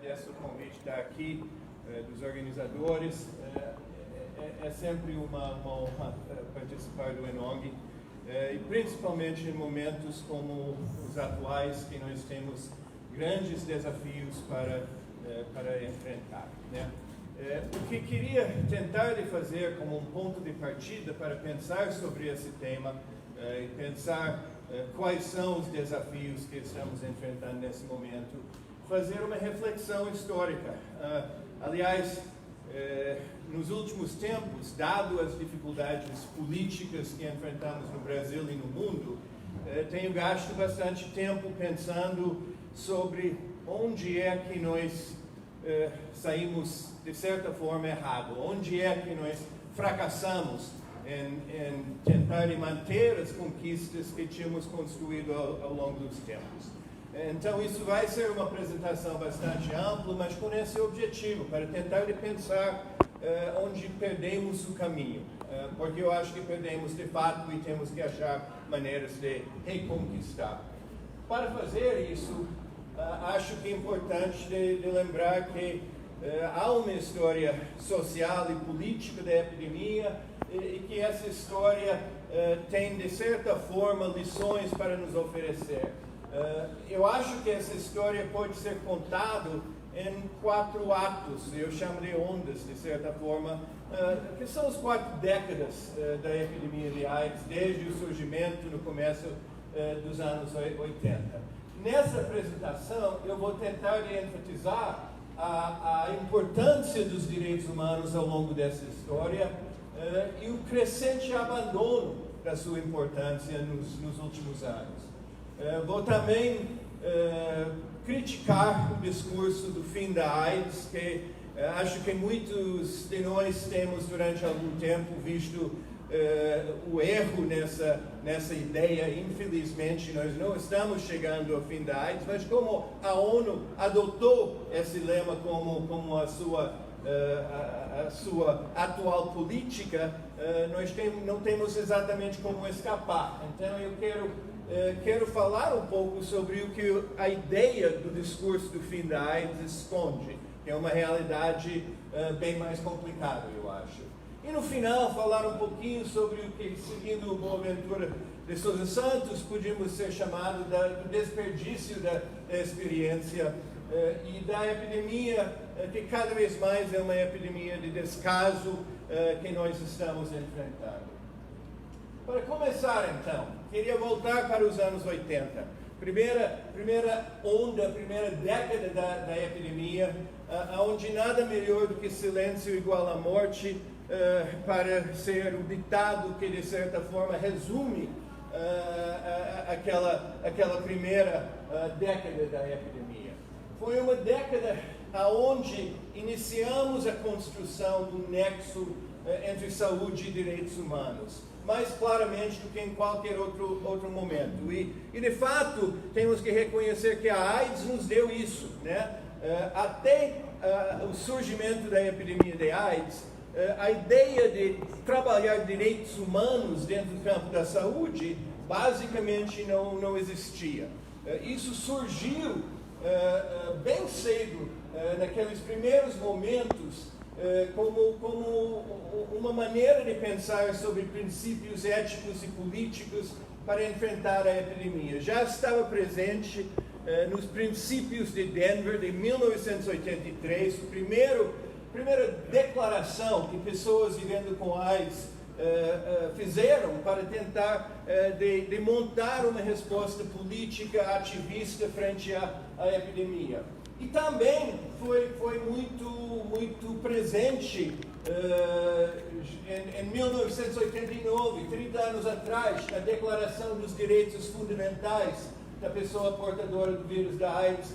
agradeço o convite de estar aqui, dos organizadores. É sempre uma honra participar do ENONG, e principalmente em momentos como os atuais, que nós temos grandes desafios para enfrentar, né? O que queria tentar de fazer como um ponto de partida para pensar sobre esse tema e pensar quais são os desafios que estamos enfrentando nesse momento, fazer uma reflexão histórica. Aliás, nos últimos tempos, dado as dificuldades políticas que enfrentamos no Brasil e no mundo, tenho gasto bastante tempo pensando sobre onde é que nós saímos, de certa forma, errado, onde é que nós fracassamos em tentar manter as conquistas que tínhamos construído ao longo dos tempos. Então, isso vai ser uma apresentação bastante ampla, mas com esse objetivo, para tentar pensar onde perdemos o caminho, porque eu acho que perdemos de fato e temos que achar maneiras de reconquistar. Para fazer isso, acho que é importante de lembrar que há uma história social e política da epidemia e que essa história tem, de certa forma, lições para nos oferecer. Eu acho que essa história pode ser contada em 4 atos, eu chamo de ondas, de certa forma, que são as 4 décadas da epidemia de AIDS, desde o surgimento no começo dos anos 80. Nessa apresentação, eu vou tentar enfatizar a importância dos direitos humanos ao longo dessa história e o crescente abandono da sua importância nos últimos anos. Vou também criticar o discurso do fim da AIDS, que acho que muitos de nós temos durante algum tempo visto o erro nessa ideia. Infelizmente, nós não estamos chegando ao fim da AIDS, mas como a ONU adotou esse lema como a sua atual política, nós não temos exatamente como escapar. Então, eu quero falar um pouco sobre o que a ideia do discurso do fim da AIDS esconde, que é uma realidade bem mais complicada, eu acho. E no final, falar um pouquinho sobre o que, seguindo o Boaventura de Souza Santos, podíamos ser chamado do desperdício da experiência e da epidemia, que cada vez mais é uma epidemia de descaso que nós estamos enfrentando. Para começar, então, queria voltar para os anos 80. Primeira onda, primeira década da epidemia, onde nada melhor do que silêncio igual à morte, para ser o ditado que, de certa forma, resume aquela primeira década da epidemia. Foi uma década onde iniciamos a construção do nexo entre saúde e direitos humanos, mais claramente do que em qualquer outro momento. E de fato, temos que reconhecer que a AIDS nos deu isso, né? Até o surgimento da epidemia de AIDS, a ideia de trabalhar direitos humanos dentro do campo da saúde, basicamente não existia. Isso surgiu bem cedo, naqueles primeiros momentos, como uma maneira de pensar sobre princípios éticos e políticos para enfrentar a epidemia. Já estava presente nos princípios de Denver de 1983, primeira declaração que pessoas vivendo com AIDS fizeram para tentar de montar uma resposta política ativista frente à epidemia. E também foi muito presente em 1989, 30 anos atrás, a Declaração dos Direitos Fundamentais da pessoa portadora do vírus da AIDS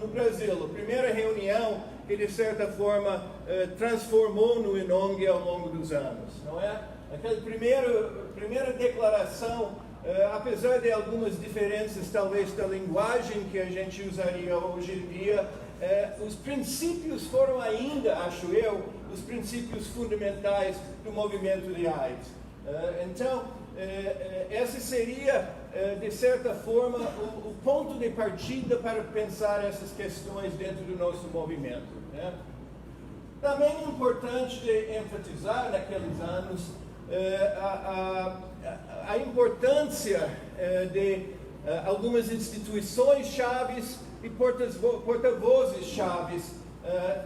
no Brasil. A primeira reunião que, de certa forma, transformou no ENONG ao longo dos anos, não é? Aquela primeira declaração, apesar de algumas diferenças, talvez, da linguagem que a gente usaria hoje em dia, os princípios foram ainda, acho eu, os princípios fundamentais do movimento de AIDS. Então, essa seria de certa forma, o ponto de partida para pensar essas questões dentro do nosso movimento, né? Também é importante enfatizar naqueles anos a importância de algumas instituições chaves e porta-vozes chaves,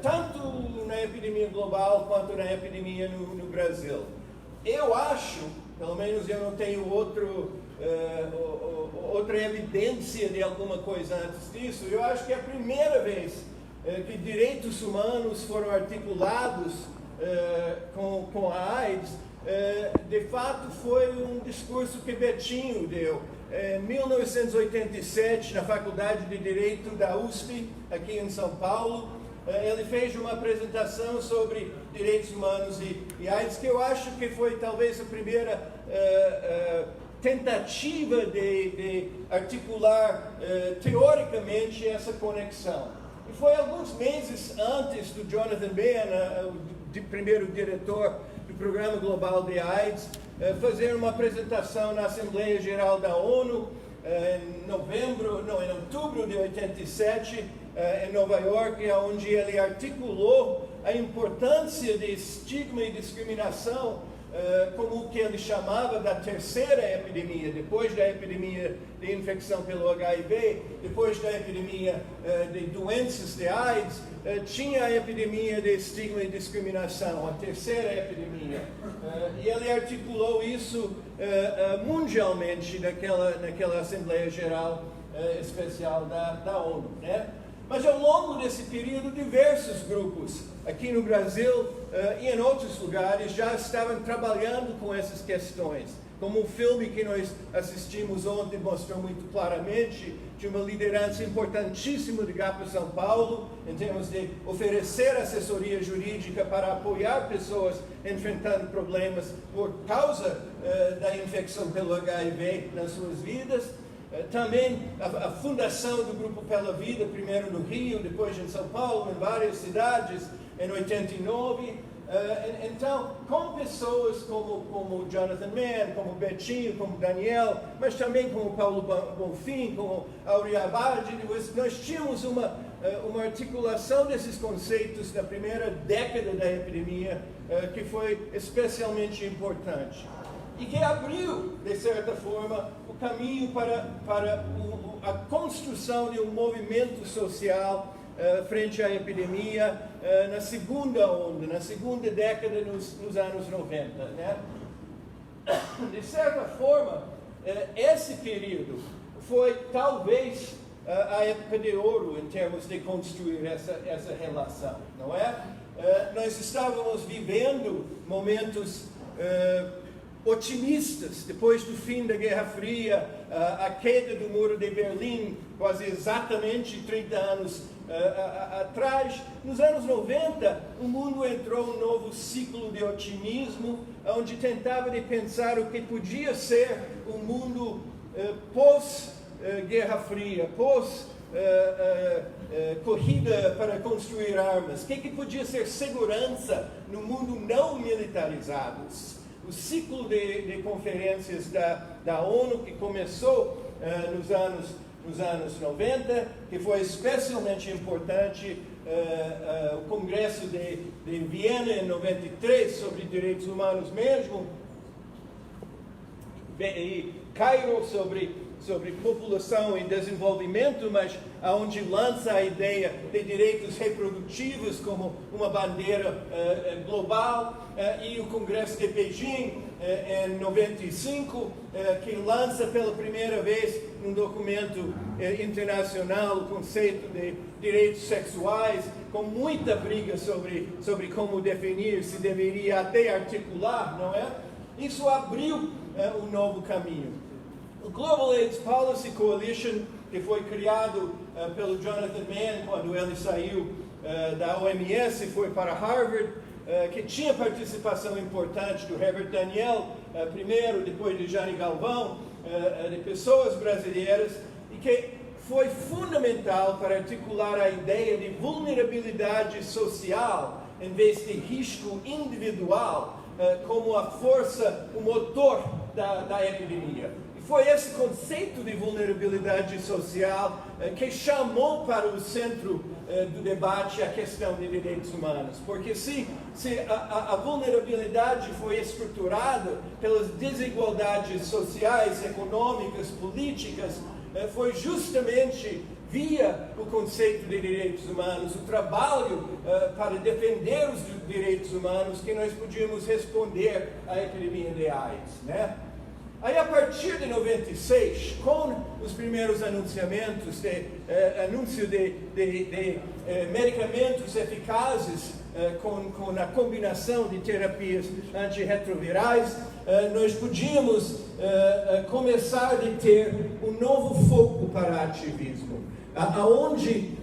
tanto na epidemia global quanto na epidemia no Brasil. Eu acho, pelo menos eu não tenho outra evidência de alguma coisa antes disso, eu acho que é a primeira vez que direitos humanos foram articulados com a AIDS, de fato foi um discurso que Betinho deu em 1987 na Faculdade de Direito da USP, aqui em São Paulo. Ele fez uma apresentação sobre direitos humanos e AIDS, que eu acho que foi talvez a primeira tentativa de articular teoricamente essa conexão. E foi alguns meses antes do Jonathan Bea, o primeiro diretor do Programa Global de AIDS, fazer uma apresentação na Assembleia Geral da ONU em outubro de 87, em Nova York, onde ele articulou a importância de estigma e discriminação como o que ele chamava da terceira epidemia, depois da epidemia de infecção pelo HIV, depois da epidemia de doenças de AIDS, tinha a epidemia de estigma e discriminação, a terceira epidemia. E ele articulou isso mundialmente naquela Assembleia Geral Especial da ONU, né? Mas ao longo desse período, diversos grupos aqui no Brasil e em outros lugares já estavam trabalhando com essas questões. Como o filme que nós assistimos ontem mostrou muito claramente, de uma liderança importantíssima de GAPA São Paulo, em termos de oferecer assessoria jurídica para apoiar pessoas enfrentando problemas por causa da infecção pelo HIV nas suas vidas. Também a fundação do Grupo Pela Vida, primeiro no Rio, depois em São Paulo, em várias cidades, em 89. Então, com pessoas como Jonathan Mann, como Betinho, como Daniel, mas também como Paulo Bonfim, como Aurea Abad, nós tínhamos uma articulação desses conceitos na primeira década da epidemia, que foi especialmente importante. E que abriu, de certa forma, o caminho para a construção de um movimento social frente à epidemia na segunda onda, na segunda década nos anos 90. Né? De certa forma, esse período foi talvez a época de ouro em termos de construir essa relação, não é? Nós estávamos vivendo momentos otimistas, depois do fim da Guerra Fria, a queda do Muro de Berlim, quase exatamente 30 anos atrás. Nos anos 90, o mundo entrou em um novo ciclo de otimismo, onde tentava de pensar o que podia ser um mundo pós-Guerra Fria, corrida para construir armas, o que podia ser segurança no mundo não militarizado. O ciclo de conferências da ONU, que começou nos anos 90, que foi especialmente importante, o Congresso de Viena, em 93, sobre direitos humanos mesmo, e Cairo, sobre população e desenvolvimento, mas onde lança a ideia de direitos reprodutivos como uma bandeira global, e o Congresso de Beijing, em 95, que lança pela primeira vez um documento internacional o conceito de direitos sexuais, com muita briga sobre como definir, se deveria até articular, não é? Isso abriu um novo caminho. O Global AIDS Policy Coalition, que foi criado pelo Jonathan Mann quando ele saiu da OMS e foi para Harvard, que tinha participação importante do Herbert Daniel, primeiro, depois de Jane Galvão, de pessoas brasileiras, e que foi fundamental para articular a ideia de vulnerabilidade social em vez de risco individual como a força, o motor da epidemia. Foi esse conceito de vulnerabilidade social que chamou para o centro do debate a questão de direitos humanos. Porque se a vulnerabilidade foi estruturada pelas desigualdades sociais, econômicas, políticas, foi justamente via o conceito de direitos humanos, o trabalho para defender os direitos humanos, que nós podíamos responder à epidemia de AIDS, né? Aí, a partir de 96, com os primeiros anunciamentos, anúncio de medicamentos eficazes com a combinação de terapias antirretrovirais, nós podíamos começar a ter um novo foco para ativismo, onde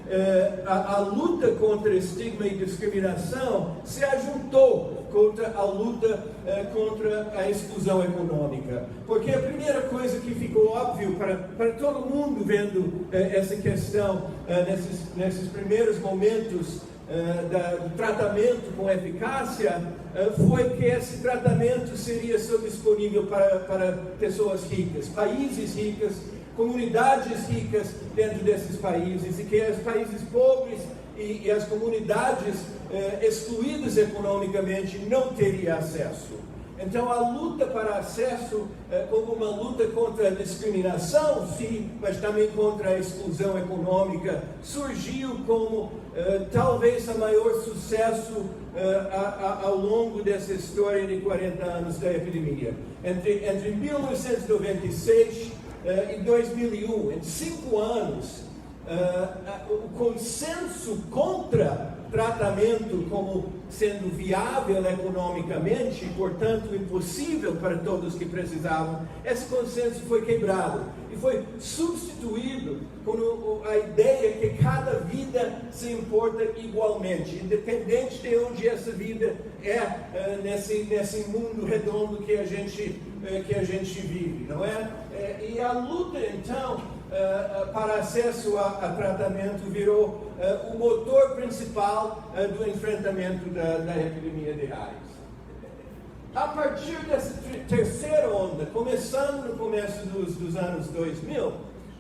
a luta contra estigma e discriminação se ajuntou contra a luta contra a exclusão econômica. Porque a primeira coisa que ficou óbvio para todo mundo vendo essa questão nesses primeiros momentos do tratamento com eficácia, foi que esse tratamento seria só disponível para pessoas ricas, países ricos, comunidades ricas dentro desses países, e que os países pobres e as comunidades excluídas economicamente não teriam acesso. Então, a luta para acesso, como uma luta contra a discriminação, sim, mas também contra a exclusão econômica, surgiu como talvez o maior sucesso ao longo dessa história de 40 anos da epidemia. Entre 1996 e 2001, em 5 anos, o consenso contra tratamento como sendo viável economicamente e, portanto, impossível para todos que precisavam, esse consenso foi quebrado e foi substituído com a ideia que cada vida se importa igualmente, independente de onde essa vida é nesse mundo redondo que a gente vive, não é? E a luta, então, para acesso a tratamento virou o motor principal do enfrentamento da epidemia de AIDS. A partir dessa terceira onda, começando no começo dos anos 2000,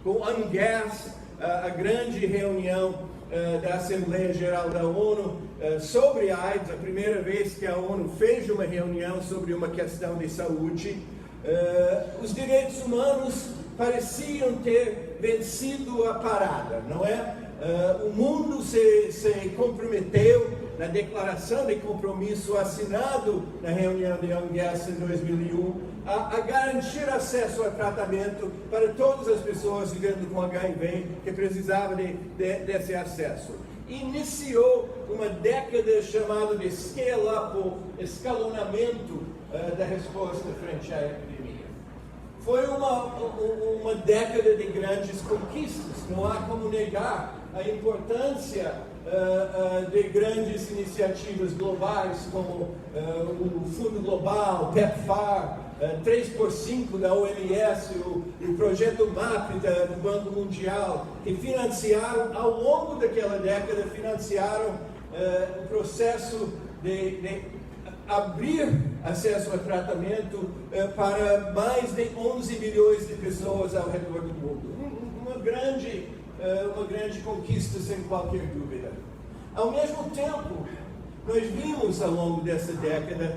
com o UNGAS, a grande reunião da Assembleia Geral da ONU sobre a AIDS, a primeira vez que a ONU fez uma reunião sobre uma questão de saúde, os direitos humanos pareciam ter vencido a parada, não é? O mundo se comprometeu na declaração de compromisso assinado na reunião de UNGAS em 2001 a garantir acesso a tratamento para todas as pessoas vivendo com HIV que precisavam desse acesso. Iniciou uma década chamada de scale-up, ou escalonamento da resposta frente à epidemia. Foi uma década de grandes conquistas, não há como negar a importância de grandes iniciativas globais como o Fundo Global, PEPFAR, 3x5 da OMS, o projeto MAP do Banco Mundial, que financiaram, ao longo daquela década, o processo de abrir acesso a tratamento para mais de 11 milhões de pessoas ao redor do mundo. Uma grande conquista, sem qualquer dúvida. Ao mesmo tempo, nós vimos ao longo dessa década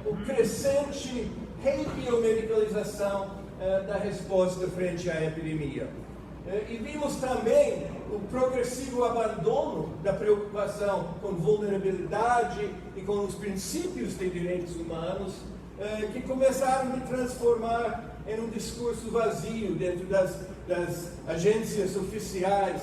o crescente rebiomedicalização da resposta frente à epidemia. E vimos também o progressivo abandono da preocupação com vulnerabilidade e com os princípios de direitos humanos, que começaram a se transformar em um discurso vazio dentro das agências oficiais.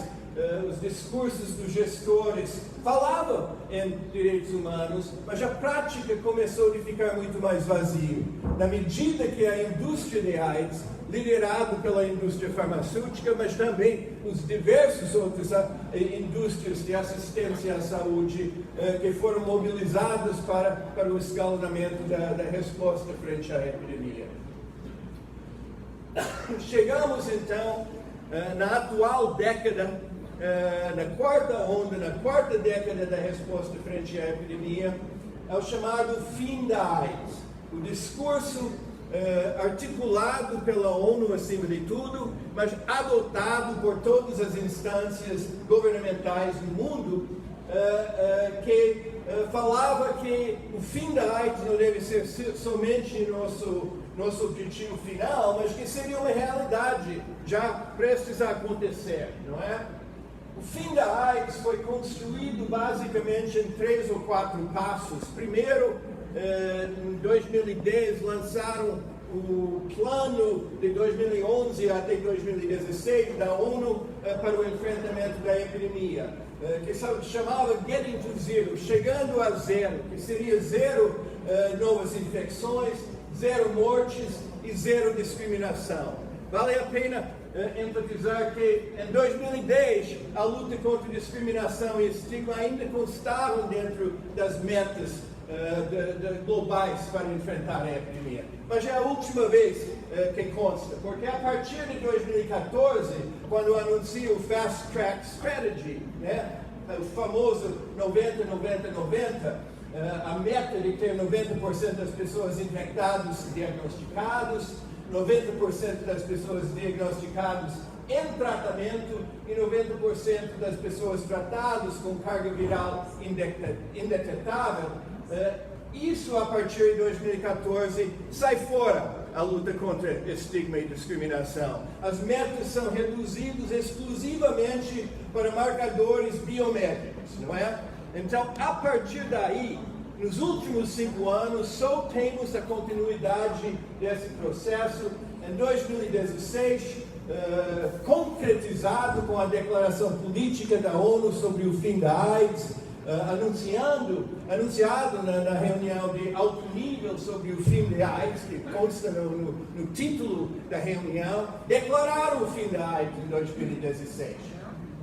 Os discursos dos gestores falavam em direitos humanos, mas a prática começou a ficar muito mais vazio, na medida que a indústria de AIDS, liderada pela indústria farmacêutica, mas também os diversos outras indústrias de assistência à saúde que foram mobilizadas para o escalonamento da resposta frente à epidemia. Chegamos então na atual década, na quarta década da resposta frente à epidemia, ao chamado fim da AIDS. O discurso articulado pela ONU acima de tudo, mas adotado por todas as instâncias governamentais do mundo, que falava que o fim da AIDS não deve ser somente nosso objetivo final, mas que seria uma realidade já prestes a acontecer, não é? O fim da AIDS foi construído basicamente em 3 ou 4 passos. Primeiro, em 2010, lançaram o plano de 2011 até 2016 da ONU para o enfrentamento da epidemia, que se chamava Getting to Zero, chegando a zero, que seria 0 novas infecções, 0 mortes e 0 discriminação. Vale a pena enfatizar que em 2010 a luta contra discriminação e estigma ainda constavam dentro das metas globais para enfrentar a epidemia. Mas é a última vez que consta, porque a partir de 2014, quando anuncia o Fast Track Strategy, né, o famoso 90-90-90, a meta de ter 90% das pessoas infectadas diagnosticados, 90% das pessoas diagnosticadas em tratamento e 90% das pessoas tratadas com carga viral indetetável. Isso, a partir de 2014, sai fora a luta contra estigma e discriminação. As metas são reduzidas exclusivamente para marcadores biométricos, não é? Então, a partir daí, nos últimos 5 anos, só temos a continuidade desse processo. Em 2016, concretizado com a declaração política da ONU sobre o fim da AIDS, anunciado na reunião de alto nível sobre o fim da AIDS, que consta no título da reunião, declararam o fim da AIDS em 2016.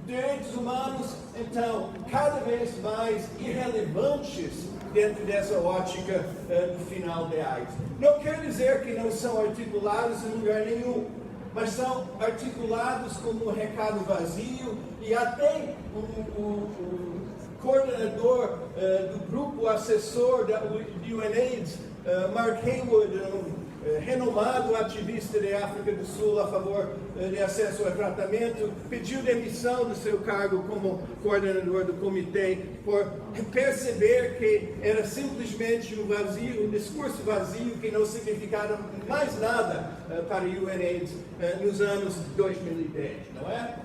Direitos humanos, então, cada vez mais irrelevantes dentro dessa ótica do final da AIDS. Não quer dizer que não são articulados em lugar nenhum, mas são articulados como um recado vazio, e até o coordenador do grupo assessor da UNAIDS, Mark Haywood, renomado ativista da África do Sul a favor de acesso ao tratamento, pediu demissão do seu cargo como coordenador do comitê por perceber que era simplesmente um discurso vazio que não significava mais nada para a UNAIDS nos anos 2010, não é?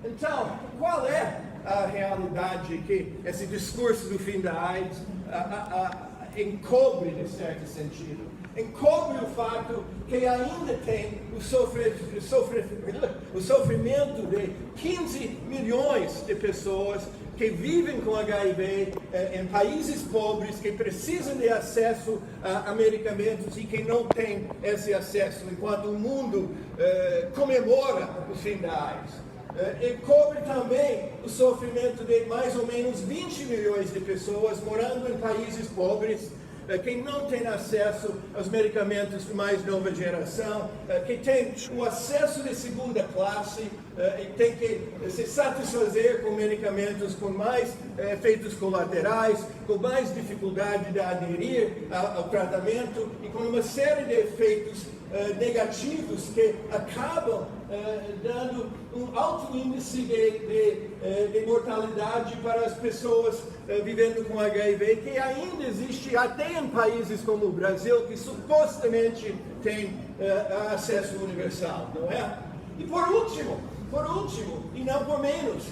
Então, qual é a realidade que esse discurso do fim da AIDS encobre, de certo sentido? Encobre o fato que ainda tem o sofrimento de 15 milhões de pessoas que vivem com HIV em países pobres, que precisam de acesso a medicamentos e que não têm esse acesso, enquanto o mundo comemora o fim da AIDS. Encobre também o sofrimento de mais ou menos 20 milhões de pessoas morando em países pobres, que não tem acesso aos medicamentos de mais nova geração, que tem o acesso de segunda classe e tem que se satisfazer com medicamentos com mais efeitos colaterais, com mais dificuldade de aderir ao tratamento e com uma série de efeitos negativos que acabam dando um alto índice de mortalidade para as pessoas vivendo com HIV, que ainda existe até em países como o Brasil, que supostamente tem acesso universal, não é? E por último, e não por menos,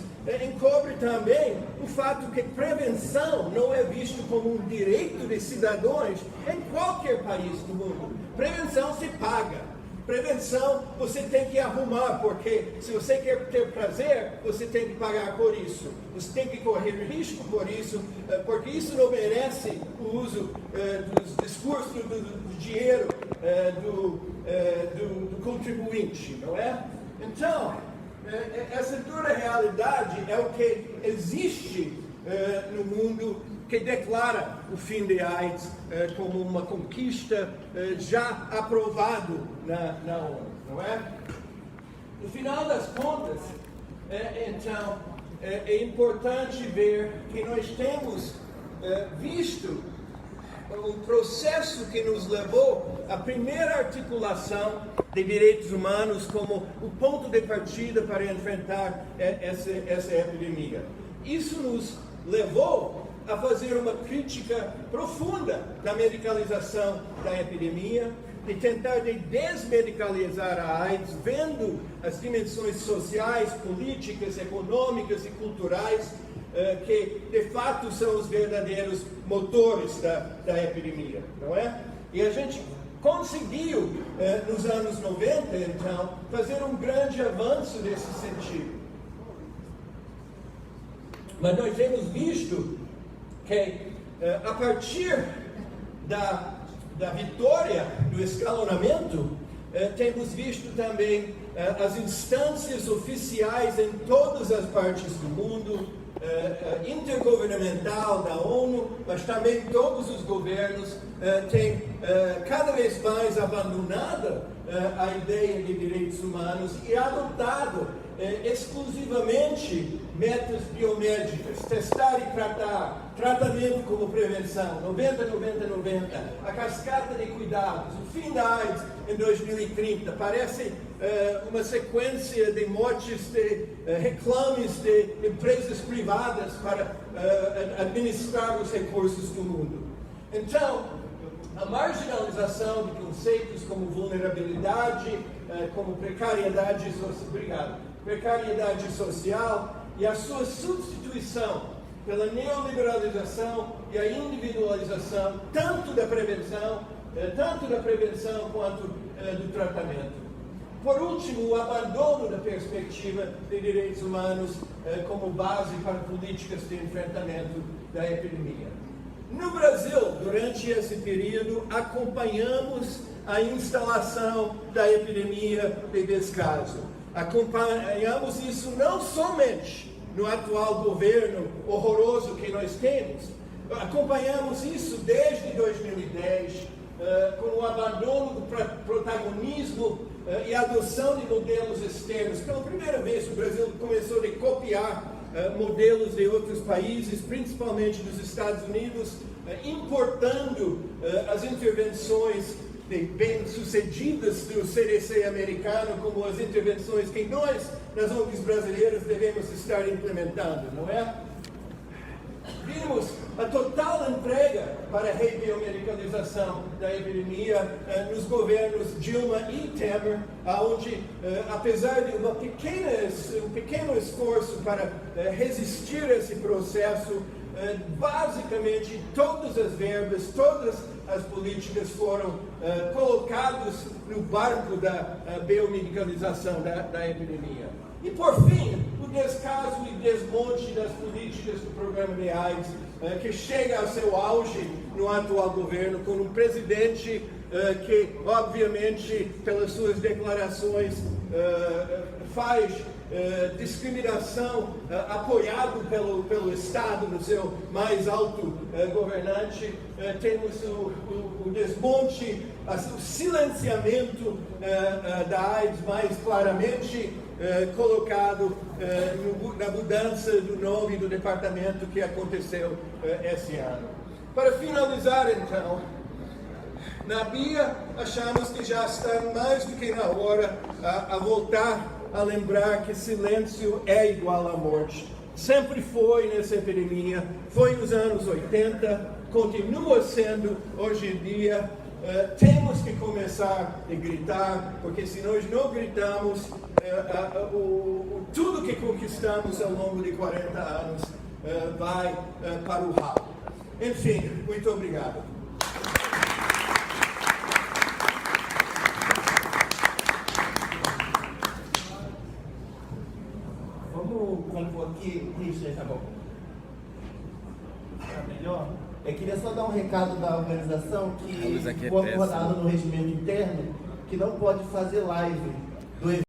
encobre também o fato que prevenção não é visto como um direito de cidadãos em qualquer país do mundo. Prevenção se paga. Prevenção você tem que arrumar, porque se você quer ter prazer, você tem que pagar por isso. Você tem que correr risco por isso, porque isso não merece o uso dos discursos do dinheiro do contribuinte, não é? Então, essa dura realidade é o que existe no mundo, que declara o fim da AIDS como uma conquista já aprovado na ONU, não é? No final das contas, então, é importante ver que nós temos visto um processo que nos levou à primeira articulação de direitos humanos como o ponto de partida para enfrentar essa epidemia. Isso nos levou a fazer uma crítica profunda da medicalização da epidemia, de tentar desmedicalizar a AIDS, vendo as dimensões sociais, políticas, econômicas e culturais que de fato são os verdadeiros motores da epidemia, não é? E a gente conseguiu, nos anos 90, então, fazer um grande avanço nesse sentido. Mas nós temos visto que, a partir da vitória do escalonamento, temos visto também as instâncias oficiais em todas as partes do mundo, intergovernamental da ONU, mas também todos os governos têm cada vez mais abandonado a ideia de direitos humanos e adotado exclusivamente metas biomédicas, testar e tratar, tratamento como prevenção, 90, 90, 90, a cascata de cuidados, o fim da AIDS em 2030, parece uma sequência de motes, de reclames de empresas privadas para administrar os recursos do mundo. Então, a marginalização de conceitos como vulnerabilidade, como precariedade social e a sua substituição pela neoliberalização e a individualização tanto da prevenção quanto do tratamento. Por último, o abandono da perspectiva de direitos humanos como base para políticas de enfrentamento da epidemia. No Brasil, durante esse período, acompanhamos a instalação da epidemia de descaso. Acompanhamos isso não somente no atual governo horroroso que nós temos, acompanhamos isso desde 2010, com o abandono do protagonismo e a adoção de modelos externos. Pela primeira vez, o Brasil começou a copiar modelos de outros países, principalmente dos Estados Unidos, importando as intervenções bem-sucedidas do CDC americano, como as intervenções que nós, nas ONGs brasileiras, devemos estar implementando, não é? Vimos a total entrega para a rebiomedicalização da epidemia nos governos Dilma e Temer, onde, apesar de um pequeno esforço para resistir a esse processo, basicamente todas as verbas, todas as políticas foram colocadas no barco da biomedicalização da epidemia. E por fim, o descaso e desmonte das políticas do programa de AIDS, que chega ao seu auge no atual governo, com um presidente que, obviamente, pelas suas declarações, faz discriminação apoiado pelo Estado no seu mais alto governante. Temos o desmonte, o silenciamento da AIDS mais claramente colocado na mudança do nome do departamento que aconteceu esse ano. Para finalizar, então, na BIA, achamos que já está mais do que na hora a voltar a lembrar que silêncio é igual à morte. Sempre foi nessa epidemia, foi nos anos 80, continua sendo hoje em dia. Temos que começar a gritar, porque se nós não gritamos, tudo que conquistamos ao longo de 40 anos vai para o ralo. Enfim, muito obrigado. Vamos compor aqui, Richard, tá bom? Tá melhor? Eu queria só dar um recado da organização que foi acordado no regimento interno que não pode fazer live do evento.